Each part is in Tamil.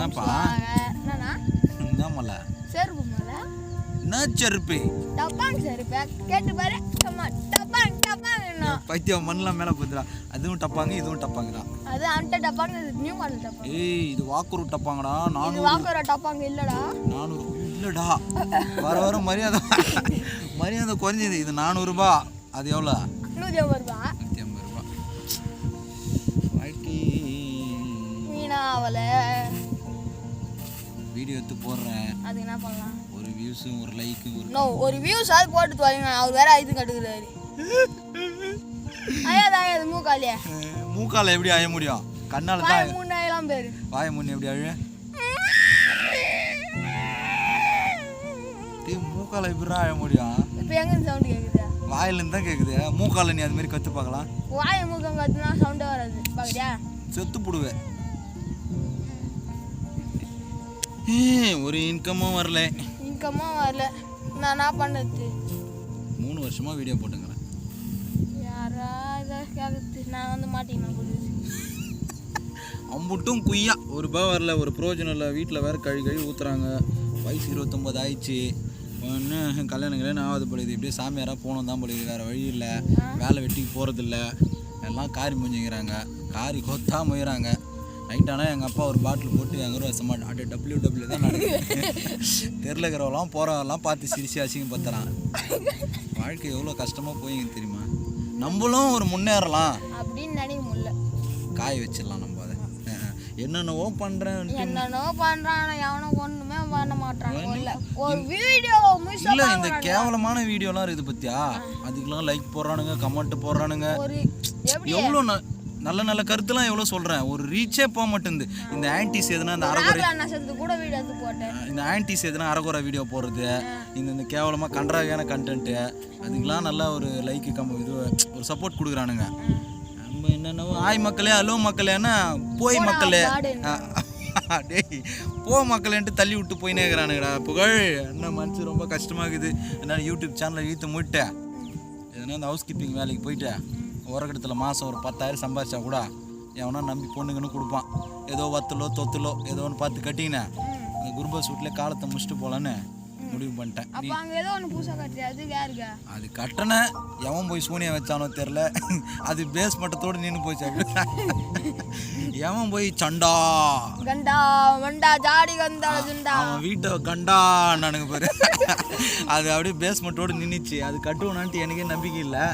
என்னப்பா என்னண்ணா என்ன மலை செருப்பு மலை என்ன செருப்பு டப்பாங் செருப்பு கேட்டு பாரு சும்மா டப்பாங் டப்பாங் என்ன பைத்தியம் மண்ணெலாம் மேலே போத்துடா அதுவும் டப்பாங்க இதுவும் டப்பாங்கடா அது அந்த டப்பாங் இது நியூ மாடல் டப்பாங் ஏய் இது வாக்குரு டப்பாங்கடா இது வாக்குற டப்பாங் இல்லடா 400 இல்லடா வர வர மரியாதை குறைஞ்சது இது 400 ரூபாய் அது எவ்வளோ 150 ரூபாய் 150 ரூபாய் வாழ்க்கை வீணாவல வீடியோ எடுத்து போடுறேன் அது என்ன பண்ணலாம் ஒரு வியூஸும் ஒரு லைக்கும் ஒரு வியூஸ் அது போட்டு தொலைங்க அவர் வேற இது கட்டுக்கிறாரு ஐயாது மூக்காலியே மூக்கால எப்படி அழ முடியும் கண்ணால தான் 3000 பேர் வாய முன்ன எப்படி அழு மூக்கால எப்படிடா அழ முடியும் இப்போ எங்க சவுண்ட் கேக்குது வாயிலிருந்து தான் கேக்குது மூக்கால நீ அது மாதிரி கத்து பார்க்கலாம் வாய மூக்கம் கத்துனா சவுண்டே வராது பாக்குறியா செத்து புடுவேன் ஒரு இன்கமும் வரல நான் என்ன பண்ணது 3 வருஷமா வீடியோ போட்டுங்கிறேன் யாரா இதை கேட்குது நான் வந்து மாட்டேன் அம்புட்டும் குய்யா ஒரு ரூபாய் வரல ஒரு பிரோஜனம் இல்லை வீட்டில் வேறு கழுவி ஊற்றுறாங்க வயசு 29 ஆயிடுச்சு ஒன்று கல்யாணங்களே ஆகுது பொழுது இப்படியே சாமியாராக போகணும் தான் பொழுது வேறு வழி இல்லை வேலை வெட்டிக்கு போகிறதில்ல எல்லாம் காரி முடிஞ்சுக்கிறாங்க காரி கொத்தா முயறாங்க நைட்டானா எங்கள் அப்பா ஒரு பாட்டில் போட்டு எங்கள் ரூபா சமாட் அப்படியே WW தான் நடக்குது தெருல இருக்கிறவெல்லாம் போகிறவெல்லாம் பார்த்து சிரிச்சு அசிங்க பார்த்துறான் வாழ்க்கை எவ்வளோ கஷ்டமாக போயிங்க தெரியுமா நம்மளும் ஒரு முன்னேறலாம் அப்படின்னு நினைக்க முடியல காய வச்சிடலாம் நம்ம அதை என்னென்னவோ பண்ணுறேன் ஆனால் எவனும் ஒன்றுமே பண்ண மாட்டான் ஒரு வீடியோ இல்லை இந்த கேவலமான வீடியோலாம் இருக்குது பத்தியா அதுக்கெல்லாம் லைக் போடுறானுங்க கமெண்ட் போடுறானுங்க எவ்வளோ நல்ல நல்ல கருத்துலாம் எவ்வளோ சொல்கிறேன் ஒரு ரீச்சே போக மாட்டேங்குது இந்த ஆன்டிஸ் எதுனா இந்த அரகுறை இந்த ஆன்டிஸ் எதுனா அரகுறை வீடியோ போடுறது இந்த கேவலமாக கன்றாவியான கண்டென்ட்டு அதுக்கெலாம் நல்லா ஒரு லைக்கு இது ஒரு சப்போர்ட் கொடுக்குறானுங்க நம்ம என்னென்ன ஆய் மக்களே அலோ மக்களேன்னா போய் மக்களே டேய் போ மக்களேன்ட்டு தள்ளி விட்டு போயினே இருக்கிறானுங்கடா புகழ் என்ன மனசு ரொம்ப கஷ்டமாகுது என்னால் யூடியூப் சேனலை இழுத்து மூட்டேன் எதுனா இந்த ஹவுஸ் கீப்பிங் வேலைக்கு போயிட்டு உரக்கடத்தில் மாதம் ஒரு 10,000 சம்பாதிச்சா கூட எவனா நம்பி பொண்ணுங்கன்னு கொடுப்பான் ஏதோ வத்தலோ தொத்துலோ ஏதோ ஒன்று பார்த்து கட்டினேன் அந்த குருபஸ் வீட்டில் காலத்தை முடிச்சுட்டு போகலான்னு முடிவு பண்ணிட்டேன் அது கட்டண எவன் போய் சூனியை வச்சானோ தெரில அது பேஸ் மட்டத்தோடு நின்று போச்சு எவன் போய் சண்டா அவன் வீட்டை கண்டா நானுங்க பாரு அது அப்படியே பேஸ்மெண்ட்டோடு நின்றுச்சு அது கட்டுவோனான்ட்டு எனக்கே நம்பிக்கை இல்லை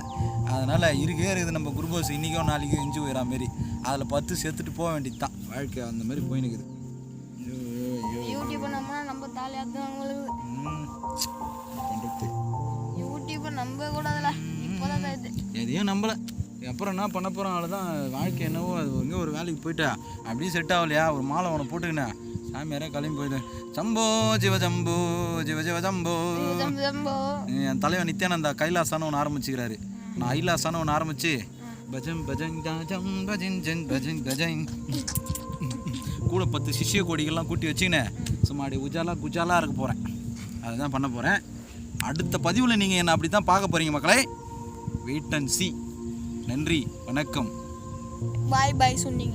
அதனால் இருக்குது நம்ம குருபோஸ் இன்றைக்கோ நாளைக்கோ எஞ்சி போயிடற மாரி அதில் 10 சேர்த்துட்டு போக வேண்டியது தான் வாழ்க்கை அந்த மாதிரி போயினுக்குது எதையும் நம்பலை அப்புறம் என்ன பண்ண போகிறோம் அவ்வளோதான் வாழ்க்கை என்னவோ அது எங்கே ஒரு வேலைக்கு போயிட்டா அப்படியே செட் ஆகலையா ஒரு மாலை அவனை போட்டுக்கினேன் சாமியாரே கிளம்பி போயிட்டேன் சம்போ சிவஜம்போ சிவஜம்போ என் தலைவன் நித்யானந்தா கைலாசான ஒன்று ஆரம்பிச்சுக்கிறாரு நான் ஐலாசான ஒன்று ஆரம்பிச்சு பஜன் பஜன் ஜம் பஜன் ஜன் பஜன் பஜன் கூட 10 சிஷ்ய கோடிகள்லாம் கூட்டி வச்சுக்கினேன் சும்மா அப்படி குஜாலா இருக்க போகிறேன் அதுதான் பண்ண போகிறேன் அடுத்த பதிவில் நீங்கள் என்னை அப்படி தான் பார்க்க போகிறீங்க மக்களே வெயிட் அண்ட் சி நன்றி வணக்கம் பாய் சொன்னீங்க